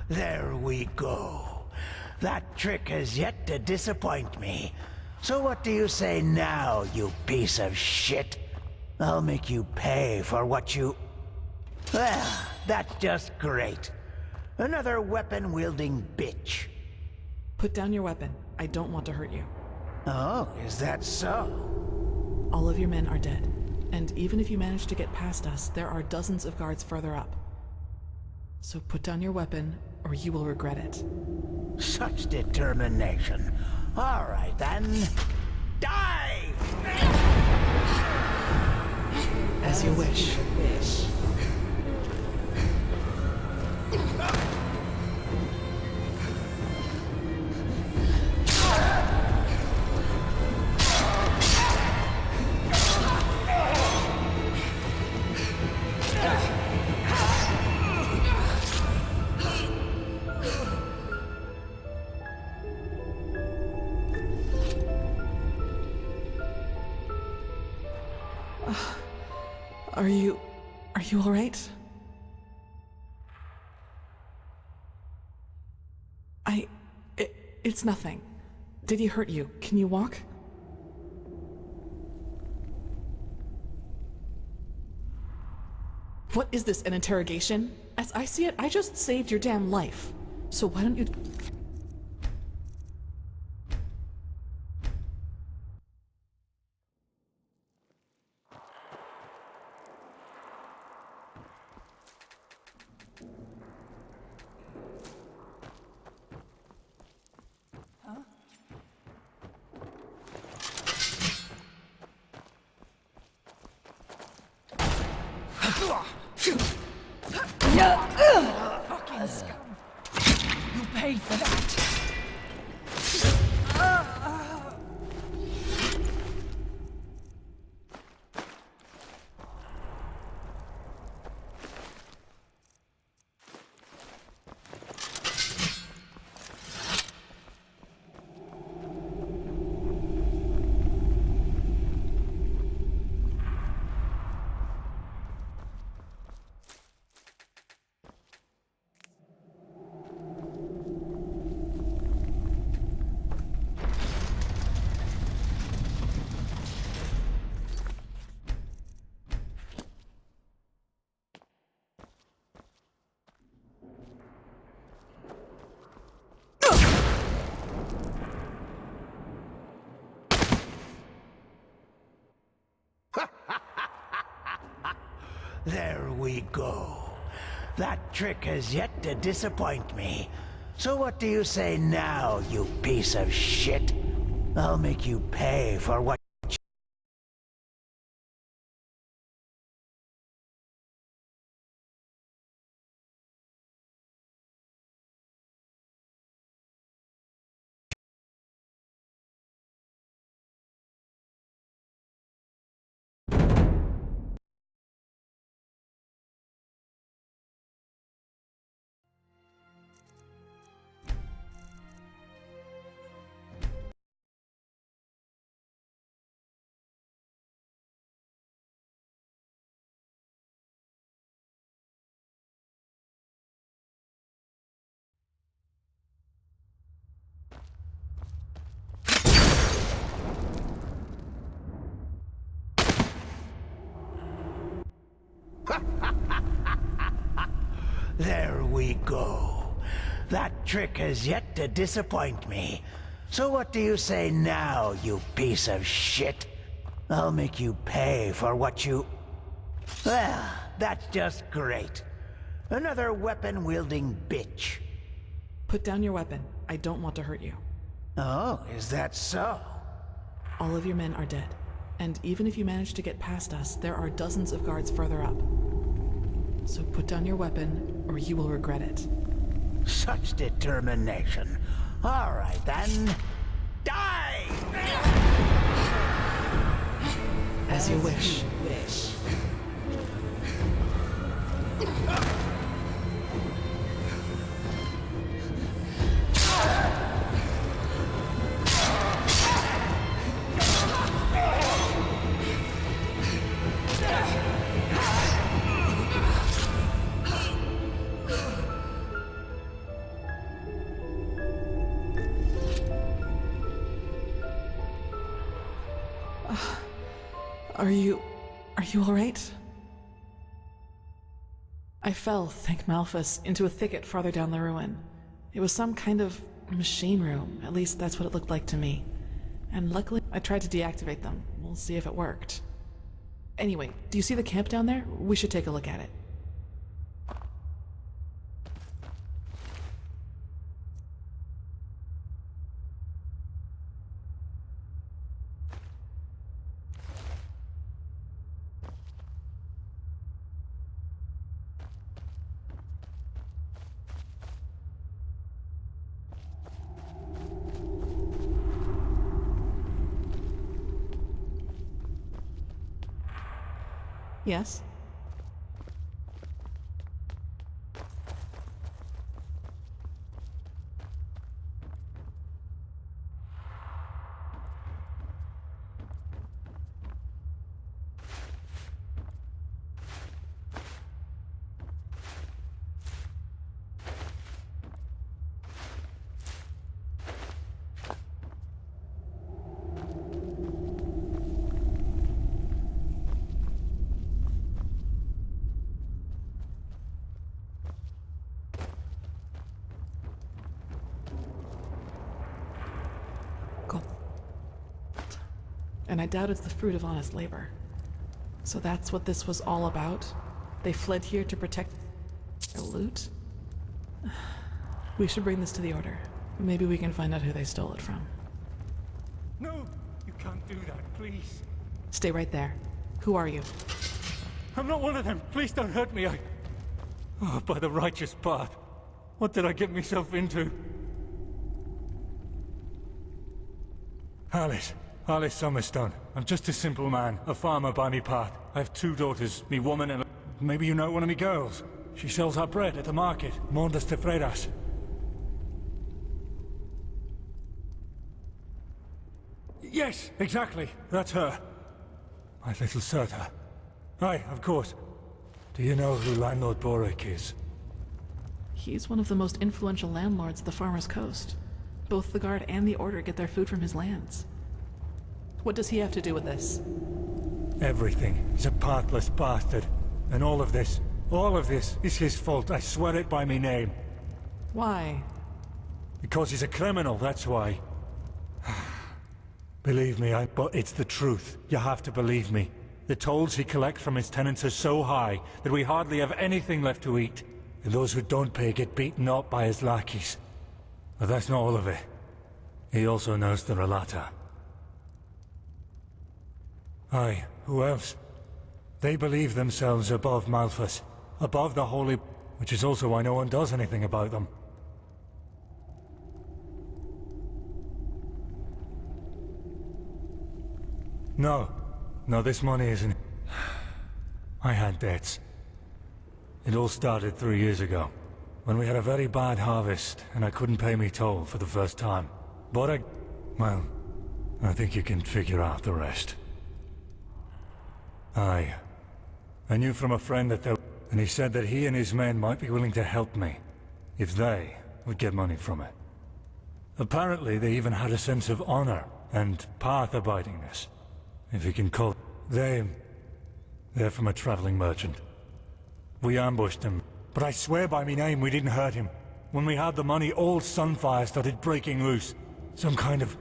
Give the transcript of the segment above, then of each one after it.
There we go. That trick has yet to disappoint me. So what do you say now, you piece of shit? I'll make you pay for what you... Well, that's just great. Another weapon-wielding bitch. Put down your weapon. I don't want to hurt you. Oh, is that so? All of your men are dead. And even if you manage to get past us, there are dozens of guards further up. So put down your weapon, or you will regret it. Such determination. All right, then. Die! As you wish. Are you all right? It's nothing. Did he hurt you? Can you walk? What is this, an interrogation? As I see it, I just saved your damn life. So why don't you... Fucking scum! You paid for that! There we go. That trick has yet to disappoint me. So what do you say now, you piece of shit? I'll make you pay for what... There we go. That trick has yet to disappoint me. So what do you say now, you piece of shit? I'll make you pay for what you... Well, that's just great. Another weapon-wielding bitch. Put down your weapon. I don't want to hurt you. Oh, is that so? All of your men are dead. And even if you manage to get past us, there are dozens of guards further up. So put down your weapon, or you will regret it. Such determination. All right, then. Die! As you wish. Are you all right? I fell, thank Malphus, into a thicket farther down the ruin. It was some kind of machine room, at least that's what it looked like to me. And luckily, I tried to deactivate them. We'll see if it worked. Anyway, do you see the camp down there? We should take a look at it. Yes? And I doubt it's the fruit of honest labor. So that's what this was all about? They fled here to protect their loot? We should bring this to the Order. Maybe we can find out who they stole it from. No, you can't do that, please. Stay right there. Who are you? I'm not one of them. Please don't hurt me. Oh, by the righteous path. What did I get myself into? Alice Summerstone. I'm just a simple man, a farmer by me path. I have 2 daughters, me woman and maybe you know one of me girls. She sells her bread at the market, Mondas de Freiras. Yes, exactly. That's her. My little Serta. Aye, of course. Do you know who Landlord Boric is? He's one of the most influential landlords of the Farmer's Coast. Both the Guard and the Order get their food from his lands. What does he have to do with this? Everything. He's a pathless bastard. And all of this is his fault. I swear it by me name. Why? Because he's a criminal, that's why. Believe me, but it's the truth. You have to believe me. The tolls he collects from his tenants are so high that we hardly have anything left to eat. And those who don't pay get beaten up by his lackeys. But that's not all of it. He also knows the Relata. Aye, who else? They believe themselves above Malphus, above the Holy... which is also why no one does anything about them. No, this money isn't... I had debts. It all started 3 years ago, when we had a very bad harvest, and I couldn't pay me toll for the first time. But well, I think you can figure out the rest. Aye. I knew from a friend that and he said that he and his men might be willing to help me, if they would get money from it. Apparently they even had a sense of honor and path-abidingness, if you can call it. They're from a traveling merchant. We ambushed him, but I swear by me name we didn't hurt him. When we had the money, all Sunfire started breaking loose. Some kind of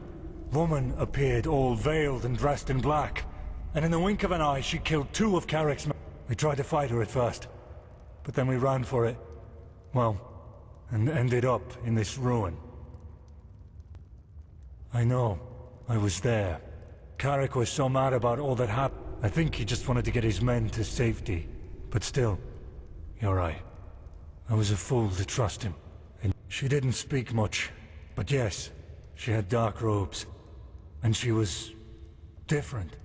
woman appeared, all veiled and dressed in black. And in the wink of an eye, she killed 2 of Carrick's men. We tried to fight her at first, but then we ran for it. Well, and ended up in this ruin. I know. I was there. Carrick was so mad about all that happened. I think he just wanted to get his men to safety. But still, you're right. I was a fool to trust him. And she didn't speak much, but yes, she had dark robes. And she was... different.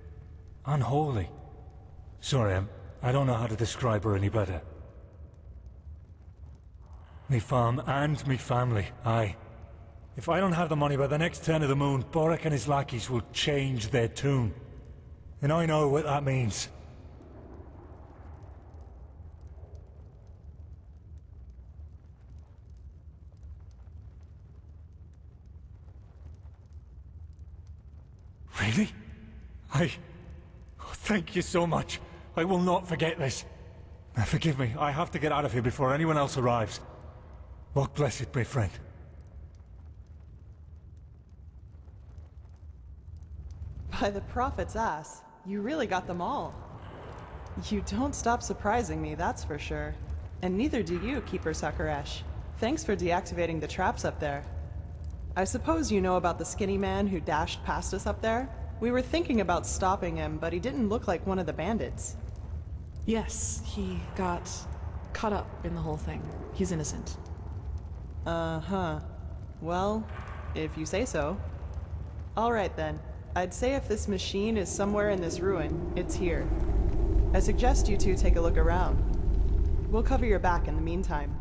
Unholy. Sorry, I don't know how to describe her any better. Me farm and me family, aye. If I don't have the money by the next turn of the moon, Boric and his lackeys will change their tune. And I know what that means. Really? Oh, Thank you so much. I will not forget this. Forgive me, I have to get out of here before anyone else arrives. Walk blessed, my friend. By the prophet's ass, you really got them all. You don't stop surprising me, that's for sure. And neither do you, Keeper Sakaresh. Thanks for deactivating the traps up there. I suppose you know about the skinny man who dashed past us up there? We were thinking about stopping him, but he didn't look like one of the bandits. Yes, he got caught up in the whole thing. He's innocent. Uh-huh. Well, if you say so. Alright then. I'd say if this machine is somewhere in this ruin, it's here. I suggest you two take a look around. We'll cover your back in the meantime.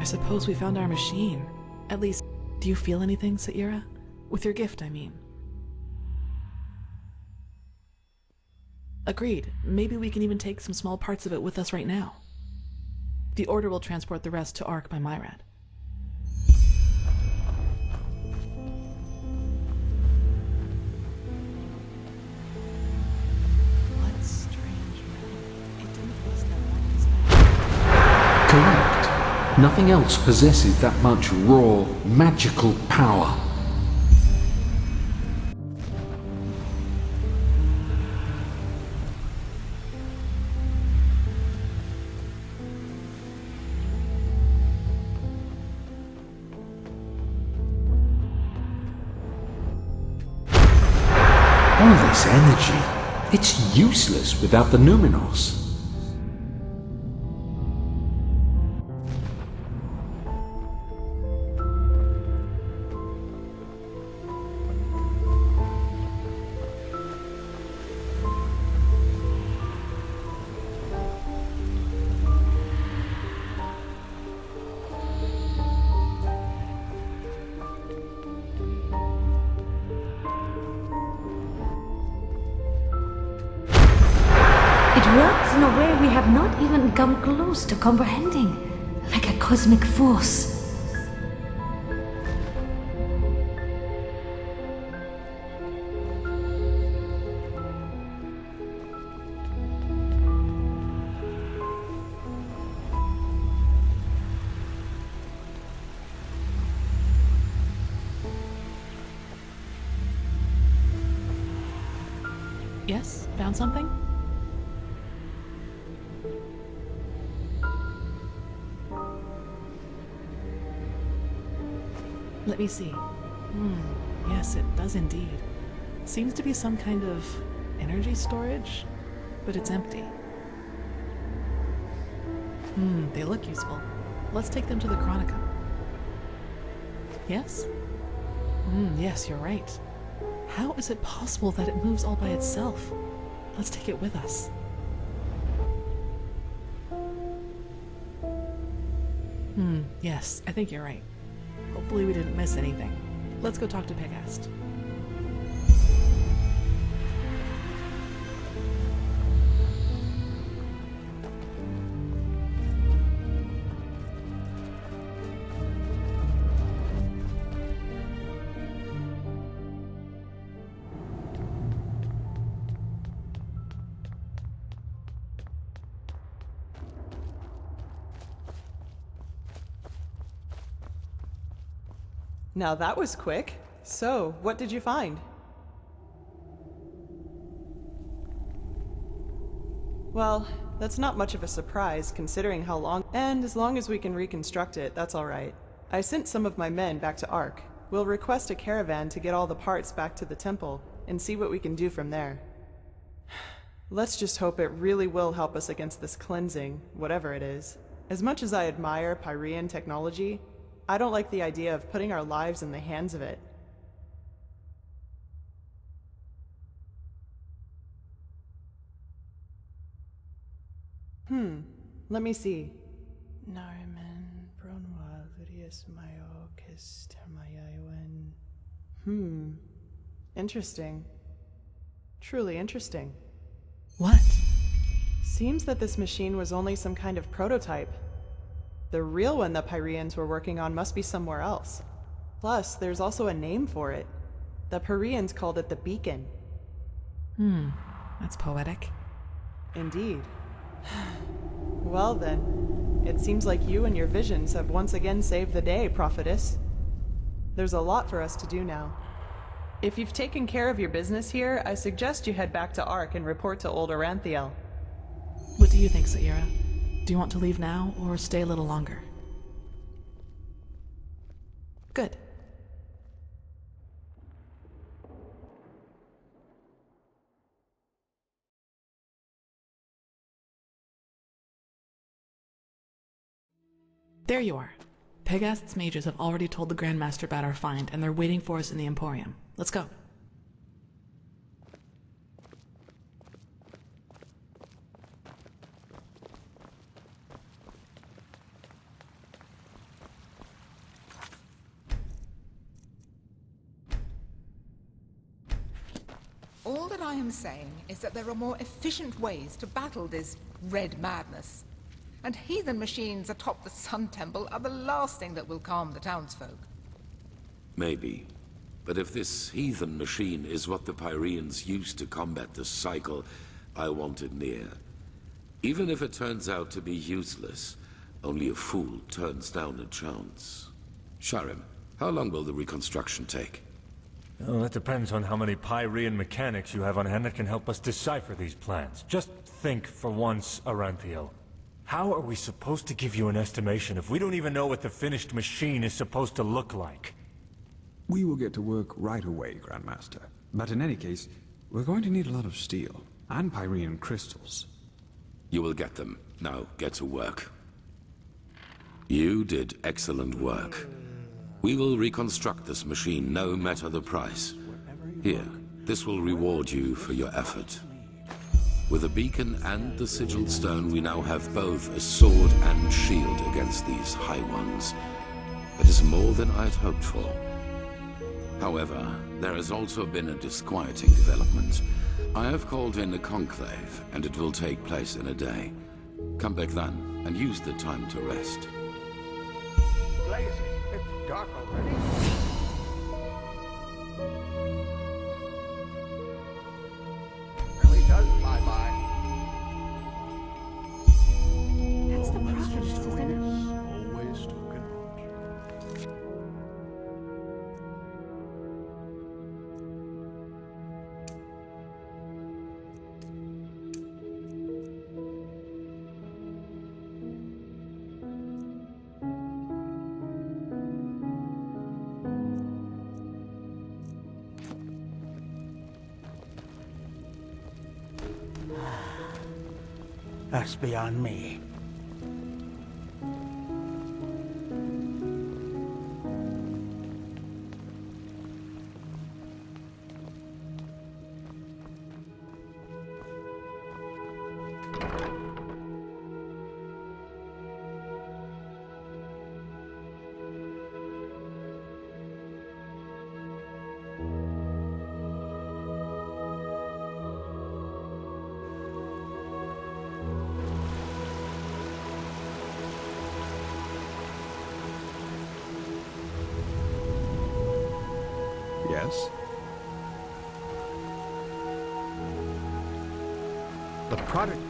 I suppose we found our machine. At least, do you feel anything, Saira? With your gift, I mean. Agreed. Maybe we can even take some small parts of it with us right now. The Order will transport the rest to Ark by Myrad. Nothing else possesses that much raw, magical power. All this energy, it's useless without the Numinos. It works in a way we have not even come close to comprehending, like a cosmic force. Yes? Found something? Let me see. Yes, it does indeed. Seems to be some kind of energy storage, but it's empty. They look useful. Let's take them to the Chronica. Yes? Yes, you're right. How is it possible that it moves all by itself? Let's take it with us. Yes, I think you're right. Hopefully we didn't miss anything. Let's go talk to Pegast. Now that was quick. So, what did you find? Well, that's not much of a surprise considering how long, and as long as we can reconstruct it, that's alright. I sent some of my men back to Ark. We'll request a caravan to get all the parts back to the temple and see what we can do from there. Let's just hope it really will help us against this cleansing, whatever it is. As much as I admire Pyrean technology, I don't like the idea of putting our lives in the hands of it. Let me see. Interesting. Truly interesting. What? Seems that this machine was only some kind of prototype. The real one the Pyreans were working on must be somewhere else. Plus, there's also a name for it. The Pyreans called it the Beacon. That's poetic. Indeed. Well then, it seems like you and your visions have once again saved the day, prophetess. There's a lot for us to do now. If you've taken care of your business here, I suggest you head back to Ark and report to old Oranthiel. What do you think, Saira? Do you want to leave now, or stay a little longer? Good. There you are. Pegast's mages have already told the Grandmaster about our find, and they're waiting for us in the Emporium. Let's go. All that I am saying is that there are more efficient ways to battle this red madness. And heathen machines atop the Sun Temple are the last thing that will calm the townsfolk. Maybe. But if this heathen machine is what the Pyreans used to combat the cycle, I want it near. Even if it turns out to be useless, Only a fool turns down a chance. Sharim, how long will the reconstruction take? Well, that depends on how many Pyrean mechanics you have on hand that can help us decipher these plans. Just think for once, Aranthiel. How are we supposed to give you an estimation if we don't even know what the finished machine is supposed to look like? We will get to work right away, Grandmaster. But in any case, we're going to need a lot of steel and Pyrean crystals. You will get them. Now, get to work. You did excellent work. We will reconstruct this machine, no matter the price. Here, this will reward you for your effort. With the beacon and the sigil stone, we now have both a sword and shield against these High Ones. It is more than I'd hoped for. However, there has also been a disquieting development. I have called in a conclave, and it will take place in a day. Come back then, and use the time to rest. Blazes, it's dark already. Really does fly by. That's the prophetess, isn't it? Always talking. That's beyond me. Yes? The product.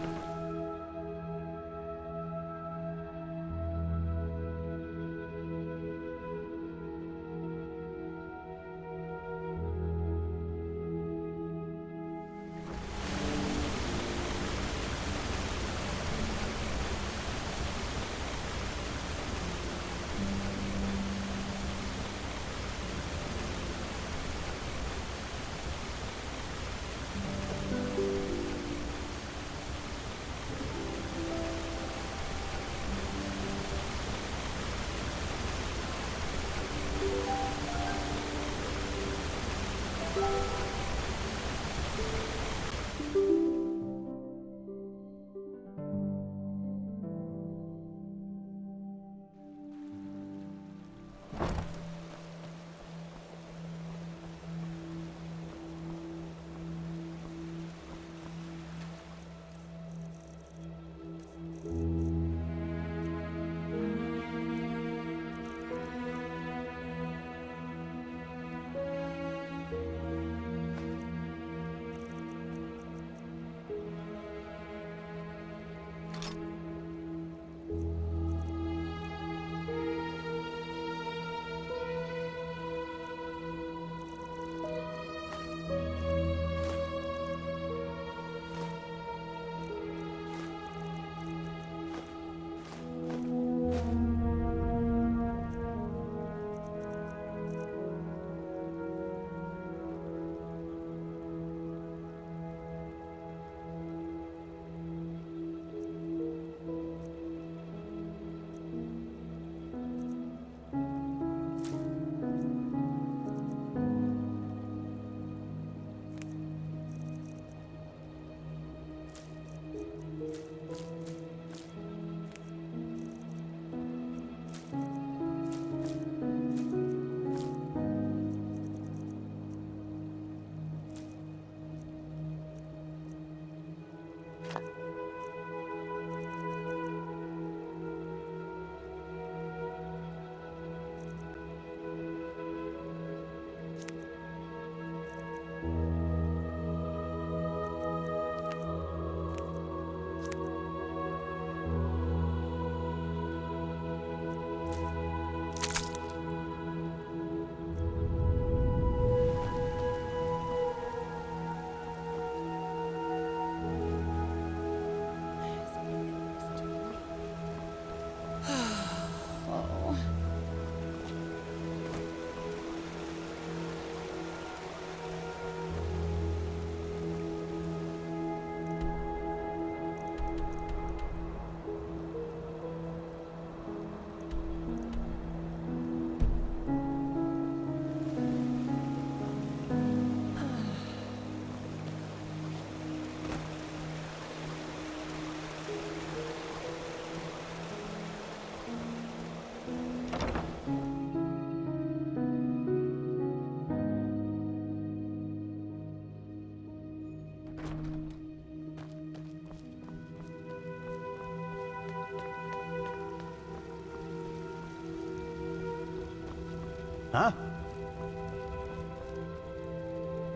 huh?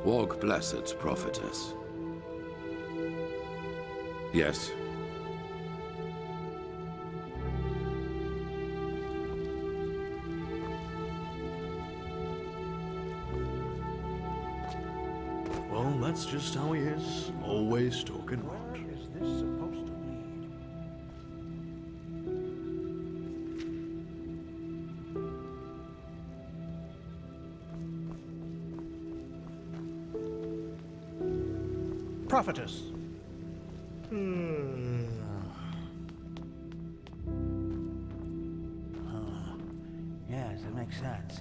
Walk blessed, prophetess. Yes. Well, that's just how he is. Always talking Where rot. is this supposed to lead? Prophetess. Yes, it makes sense.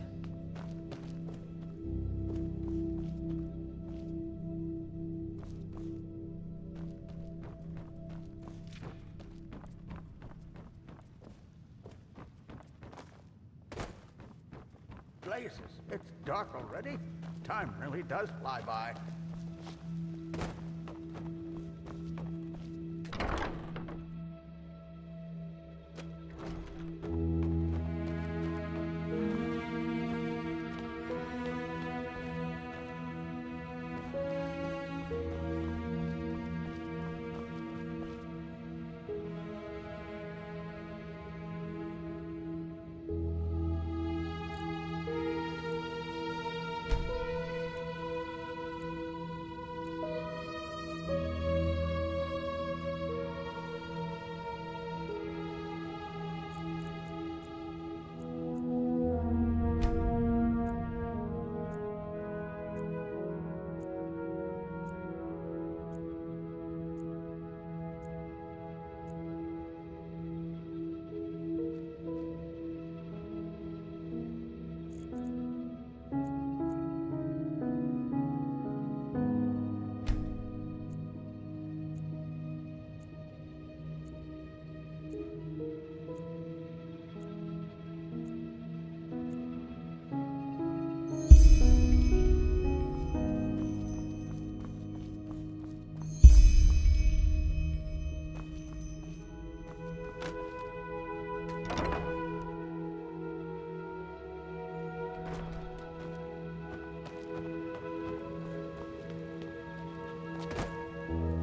Blazes, it's dark already? Time really does fly by.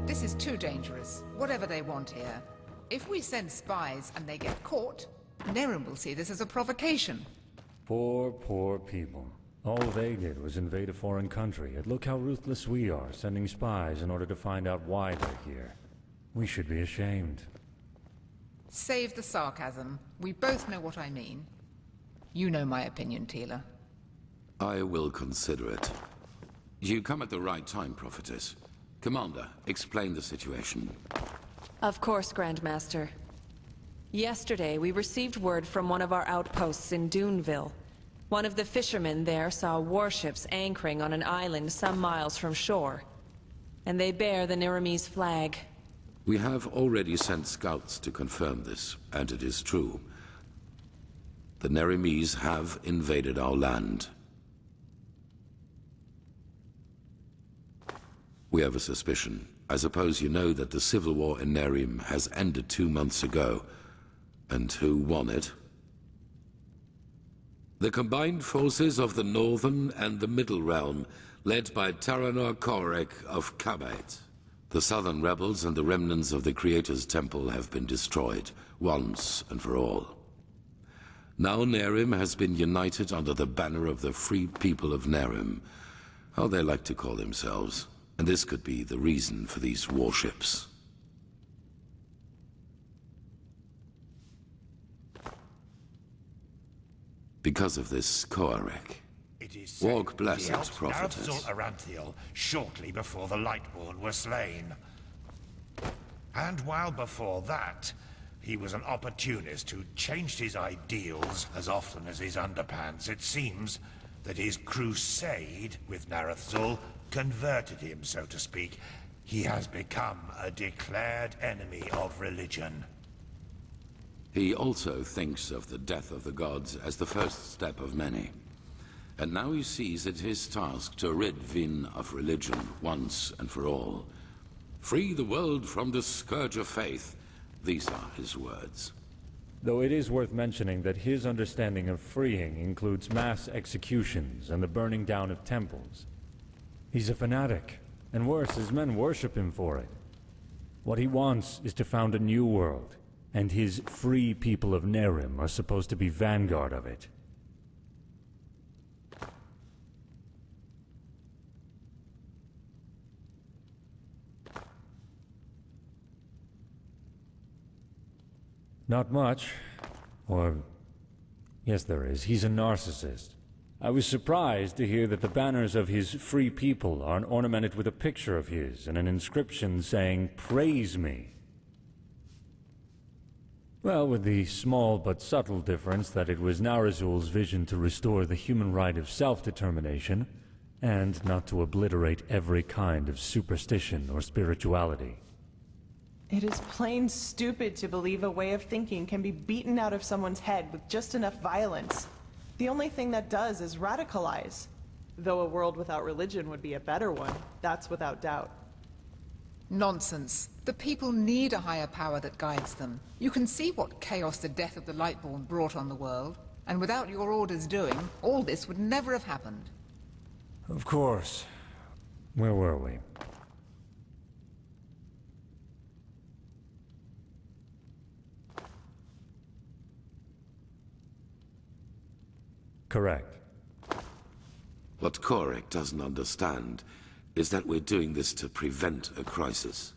This is too dangerous, whatever they want here. If we send spies and they get caught, Nerim will see this as a provocation. Poor, poor people. All they did was invade a foreign country, and look how ruthless we are, sending spies in order to find out why they're here. We should be ashamed. Save the sarcasm. We both know what I mean. You know my opinion, Tila. I will consider it. You come at the right time, prophetess. Commander, explain the situation. Of course, Grandmaster. Yesterday, we received word from one of our outposts in Duneville. One of the fishermen there saw warships anchoring on an island some miles from shore. And they bear the Nerimese flag. We have already sent scouts to confirm this, and it is true. The Nerimese have invaded our land. We have a suspicion. I suppose you know that the civil war in Nerim has ended 2 months ago. And who won it? The combined forces of the Northern and the Middle Realm, led by Taranor Korek of Kabait. The Southern rebels and the remnants of the Creator's Temple have been destroyed, once and for all. Now Nerim has been united under the banner of the Free People of Nerim, how they like to call themselves. And this could be the reason for these warships. Because of this Koarek. Walk blessed, prophetess. Aranthiel shortly before the Lightborn were slain. And while before that, he was an opportunist who changed his ideals as often as his underpants. It seems that his crusade with Narathzul converted him, so to speak. He has become a declared enemy of religion. He also thinks of the death of the gods as the first step of many. And now he sees it his task to rid Vin of religion once and for all. Free the world from the scourge of faith. These are his words. Though it is worth mentioning that his understanding of freeing includes mass executions and the burning down of temples. He's a fanatic, and worse, his men worship him for it. What he wants is to found a new world, and his free people of Nerim are supposed to be vanguard of it. Not much. Or... yes, there is. He's a narcissist. I was surprised to hear that the banners of his free people aren't ornamented with a picture of his and an inscription saying, "Praise me." Well, with the small but subtle difference that it was Narazul's vision to restore the human right of self-determination, and not to obliterate every kind of superstition or spirituality. It is plain stupid to believe a way of thinking can be beaten out of someone's head with just enough violence. The only thing that does is radicalize. Though a world without religion would be a better one, that's without doubt. Nonsense. The people need a higher power that guides them. You can see what chaos the death of the Lightborn brought on the world, and without your orders doing, all this would never have happened. Of course. Where were we? Correct. What Korek doesn't understand is that we're doing this to prevent a crisis.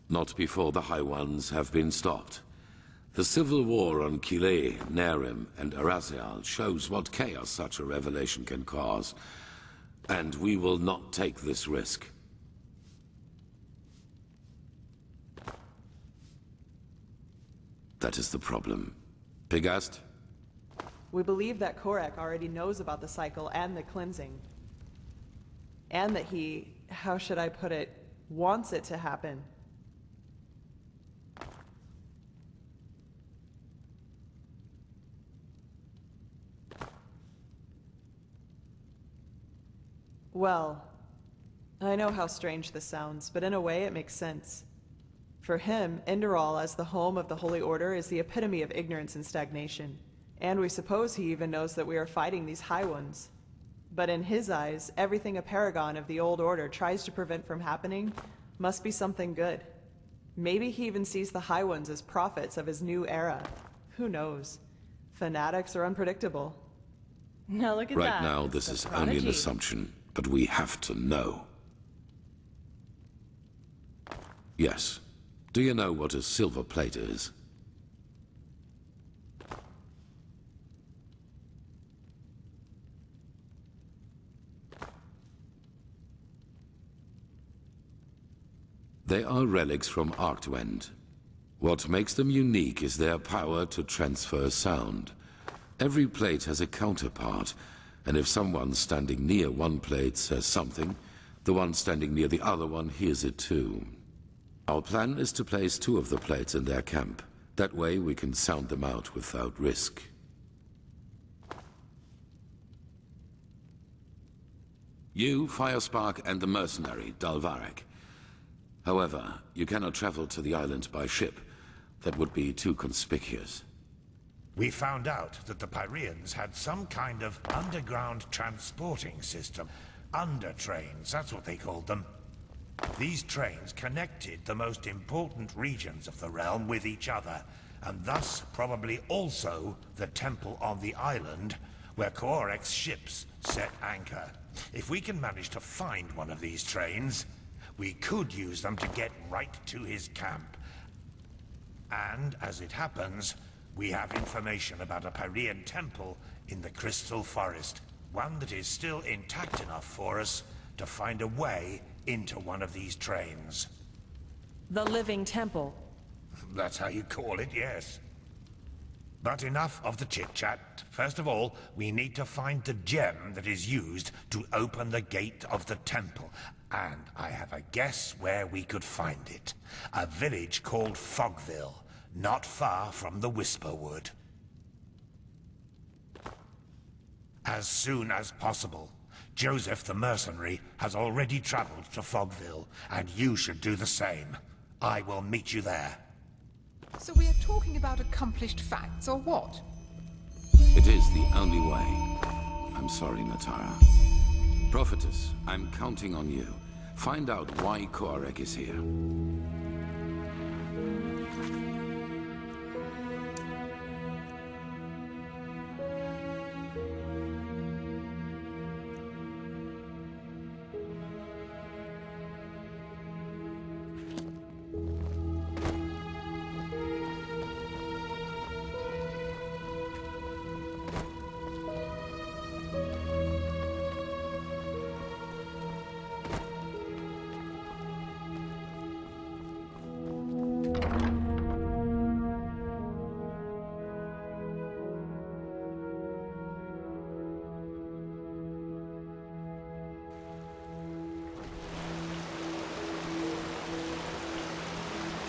Not before the High Ones have been stopped. The civil war on Kile, Nerim, and Arazial shows what chaos such a revelation can cause, and we will not take this risk. That is the problem. Pigast? We believe that Korek already knows about the cycle and the cleansing. And that he, how should I put it, wants it to happen. Well, I know how strange this sounds, but in a way it makes sense. For him, Enderal as the home of the Holy Order is the epitome of ignorance and stagnation. And we suppose he even knows that we are fighting these High Ones. But in his eyes, everything a paragon of the Old Order tries to prevent from happening must be something good. Maybe he even sees the High Ones as prophets of his new era. Who knows? Fanatics are unpredictable. Now look at that. Right now, this is only an assumption, but we have to know. Yes. Do you know what a silver plate is? They are relics from Arctwend. What makes them unique is their power to transfer sound. Every plate has a counterpart, and if someone standing near one plate says something, the one standing near the other one hears it too. Our plan is to place 2 of the plates in their camp. That way we can sound them out without risk. You, Firespark, and the mercenary, Dalvarek. However, you cannot travel to the island by ship. That would be too conspicuous. We found out that the Pyreans had some kind of underground transporting system. Under-trains, that's what they called them. These trains connected the most important regions of the realm with each other, and thus probably also the temple on the island where Korek's ships set anchor. If we can manage to find one of these trains, we could use them to get right to his camp. And, as it happens, we have information about a Pyrean temple in the Crystal Forest. One that is still intact enough for us to find a way into one of these trains. The Living Temple. That's how you call it, yes. But enough of the chit-chat. First of all, we need to find the gem that is used to open the gate of the temple. And I have a guess where we could find it. A village called Fogville, not far from the Whisperwood. As soon as possible. Joseph the mercenary has already traveled to Fogville, and you should do the same. I will meet you there. So we are talking about accomplished facts, or what? It is the only way. I'm sorry, Natara. Prophetess, I'm counting on you. Find out why Korek is here.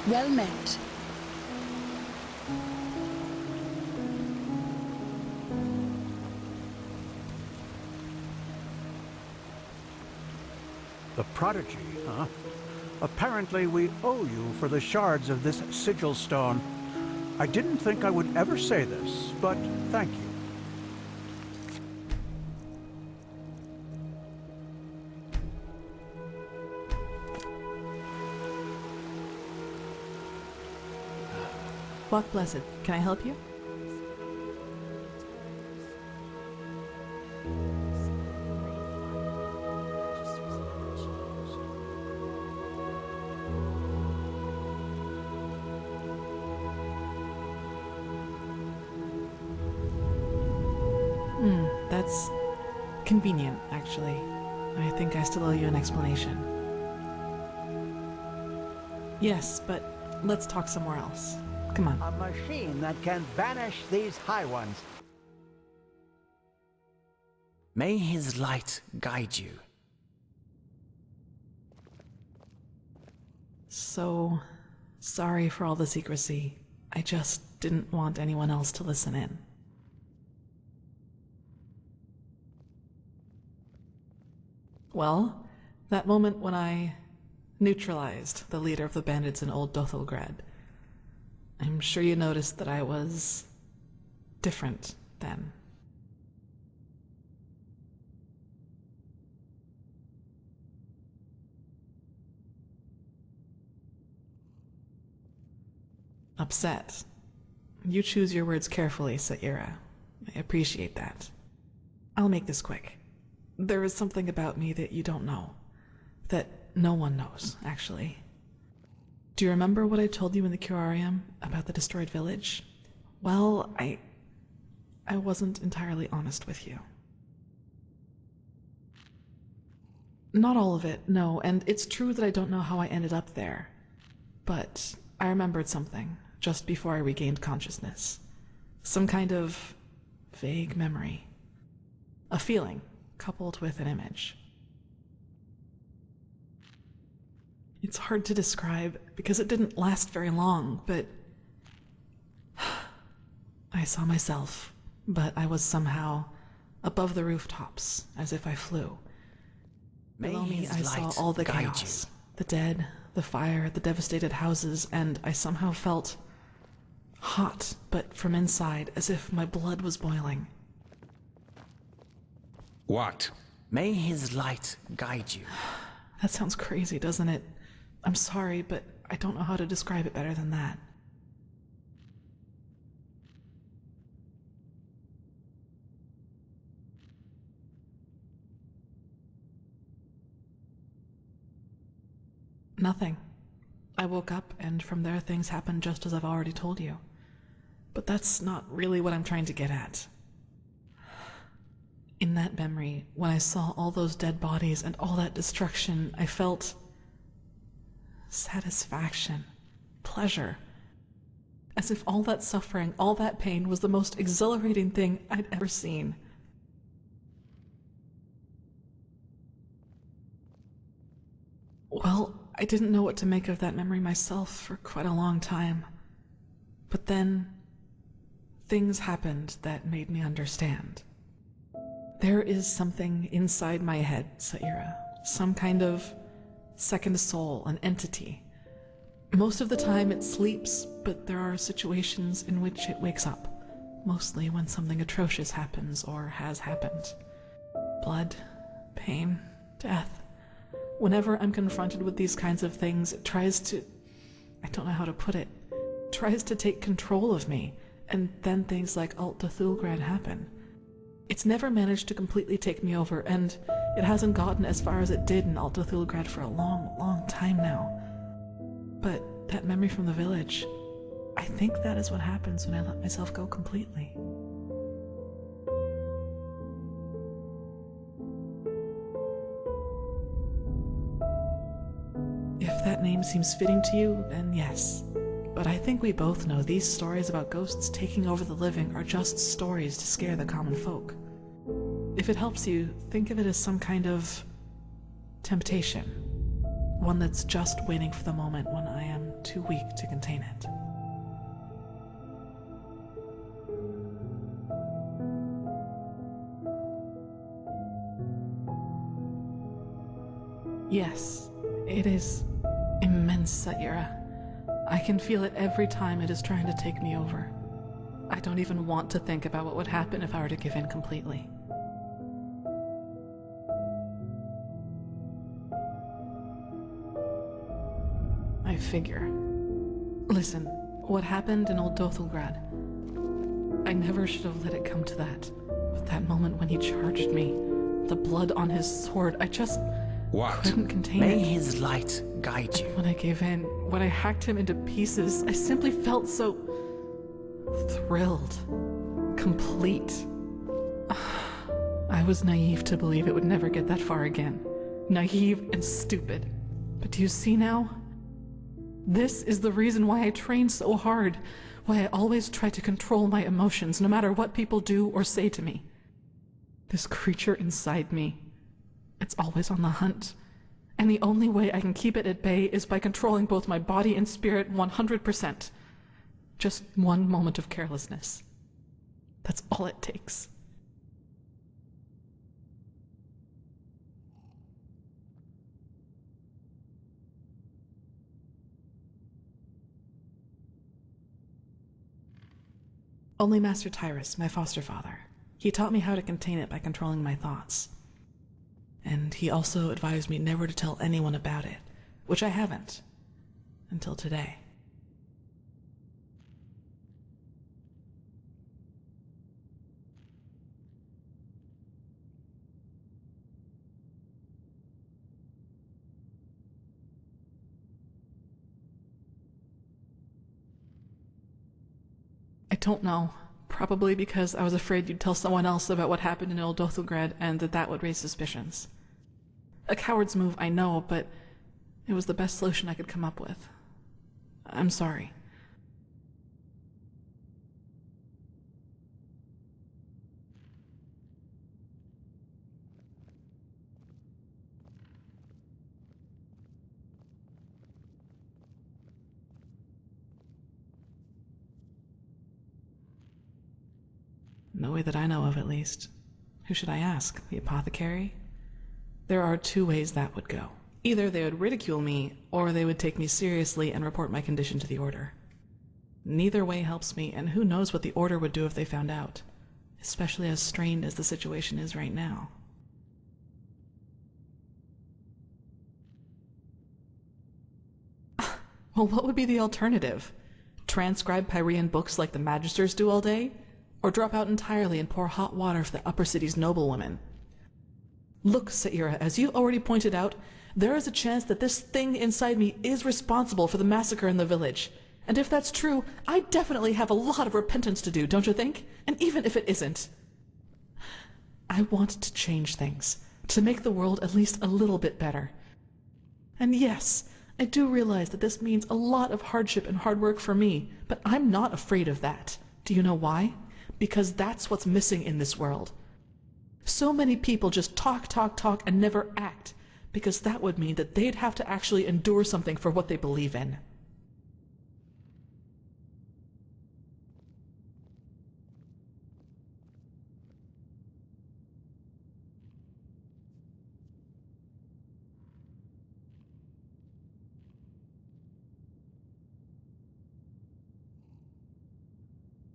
Well met. The Prodigy, huh? Apparently we owe you for the shards of this sigil stone. I didn't think I would ever say this, but thank you. Walk Blessed, can I help you? That's convenient, actually. I think I still owe you an explanation. Yes, but let's talk somewhere else. Come on. A machine that can banish these high ones. May his light guide you. So sorry for all the secrecy. I just didn't want anyone else to listen in. Well, that moment when I neutralized the leader of the bandits in Old Dothelgrad. I'm sure you noticed that I was different then. Upset. You choose your words carefully, Saira. I appreciate that. I'll make this quick. There is something about me that you don't know. That no one knows, actually. Do you remember what I told you in the curarium about the destroyed village? Well, I wasn't entirely honest with you. Not all of it, no, and it's true that I don't know how I ended up there. But I remembered something just before I regained consciousness. Some kind of vague memory. A feeling coupled with an image. It's hard to describe because it didn't last very long, but I saw myself, but I was somehow above the rooftops, as if I flew. Below me, I saw all the chaos. The dead, the fire, the devastated houses, and I somehow felt hot, but from inside, as if my blood was boiling. What? May his light guide you. That sounds crazy, doesn't it? I'm sorry, but I don't know how to describe it better than that. Nothing. I woke up, and from there things happened just as I've already told you. But that's not really what I'm trying to get at. In that memory, when I saw all those dead bodies and all that destruction, I felt satisfaction, pleasure. As if all that suffering, all that pain was the most exhilarating thing I'd ever seen. Well, I didn't know what to make of that memory myself for quite a long time. But then, things happened that made me understand. There is something inside my head, Saira. Some kind of second soul, an entity. Most of the time it sleeps, but there are situations in which it wakes up. Mostly when something atrocious happens or has happened. Blood, pain, death. Whenever I'm confronted with these kinds of things, it tries to... I don't know how to put it. Tries to take control of me, and then things like Alt Cthulgrad happen. It's never managed to completely take me over, and it hasn't gotten as far as it did in Alt Cthulgrad for a long, long time now. But that memory from the village, I think that is what happens when I let myself go completely. If that name seems fitting to you, then yes. But I think we both know these stories about ghosts taking over the living are just stories to scare the common folk. If it helps you, think of it as some kind of temptation. One that's just waiting for the moment when I am too weak to contain it. Yes, it is immense, Saira. I can feel it every time it is trying to take me over. I don't even want to think about what would happen if I were to give in completely. I figure. Listen, what happened in Old Dothelgrad? I never should have let it come to that. But that moment when he charged me, the blood on his sword, I just couldn't contain it. May his light guide you. When I gave in, when I hacked him into pieces, I simply felt so thrilled, complete. I was naive to believe it would never get that far again. Naive and stupid. But do you see now? This is the reason why I train so hard, why I always try to control my emotions, no matter what people do or say to me. This creature inside me, it's always on the hunt. And the only way I can keep it at bay is by controlling both my body and spirit 100%. Just one moment of carelessness. That's all it takes. Only Master Tyrus, my foster father. He taught me how to contain it by controlling my thoughts. And he also advised me never to tell anyone about it, which I haven't, until today. I don't know. Probably because I was afraid you'd tell someone else about what happened in Old Dothelgrad and that would raise suspicions. A coward's move, I know, but it was the best solution I could come up with. I'm sorry. No way that I know of, at least. Who should I ask? The apothecary? There are two ways that would go. Either they would ridicule me, or they would take me seriously and report my condition to the Order. Neither way helps me, and who knows what the Order would do if they found out, especially as strained as the situation is right now. Well, what would be the alternative? Transcribe Pyrean books like the Magisters do all day? Or drop out entirely and pour hot water for the upper city's noblewomen? Look, Saira, as you've already pointed out, there is a chance that this thing inside me is responsible for the massacre in the village. And if that's true, I definitely have a lot of repentance to do, don't you think? And even if it isn't, I want to change things, to make the world at least a little bit better. And yes, I do realize that this means a lot of hardship and hard work for me, but I'm not afraid of that. Do you know why? Because that's what's missing in this world. So many people just talk, and never act, because that would mean that they'd have to actually endure something for what they believe in.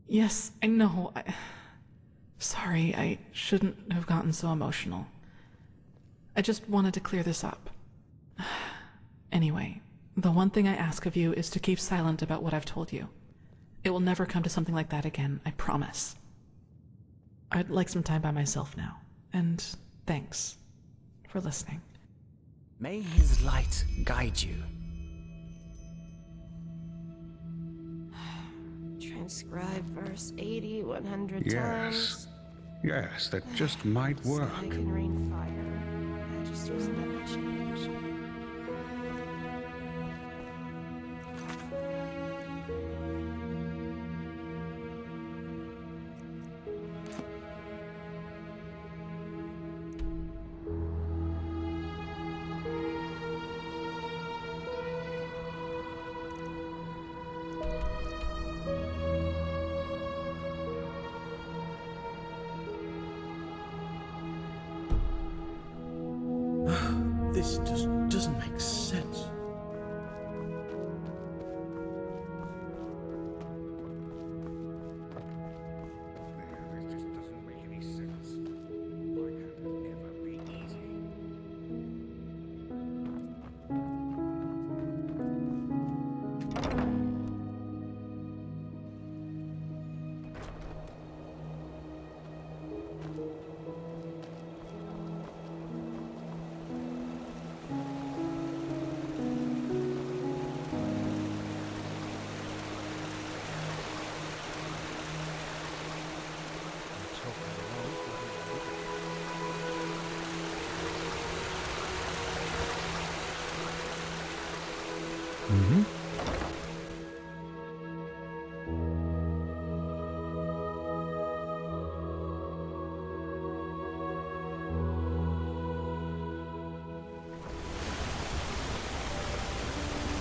Yes, I know. Sorry, I shouldn't have gotten so emotional. I just wanted to clear this up. Anyway, the one thing I ask of you is to keep silent about what I've told you. It will never come to something like that again, I promise. I'd like some time by myself now, and thanks for listening. May his light guide you. Transcribe verse 80 100 Yes. times. Yes, that just might work. I can rain fire. Magisters never change. This just doesn't make sense. This just doesn't make any sense. Why can't it ever be easy? Mm-hmm.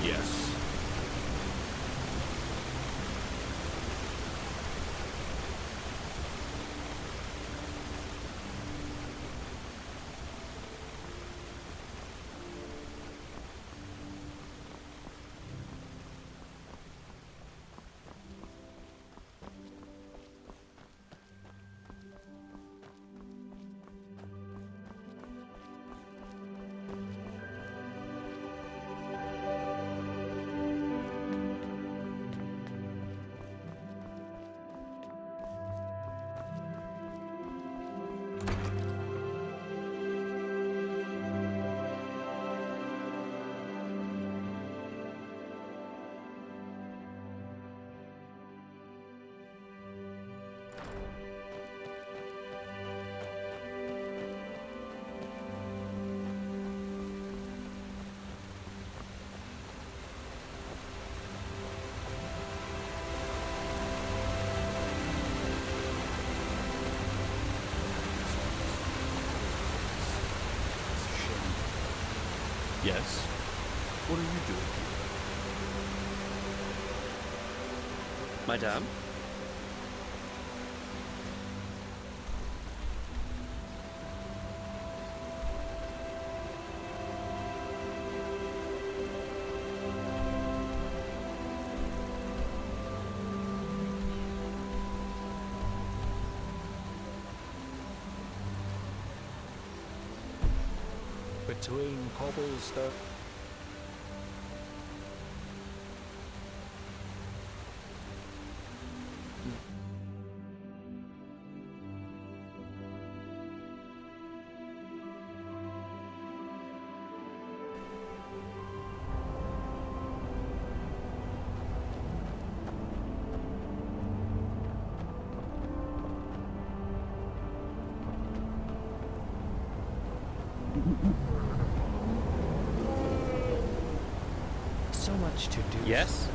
Yes. Yes. What are you doing here? Madame? Between cobblestone. So much to do. Yes?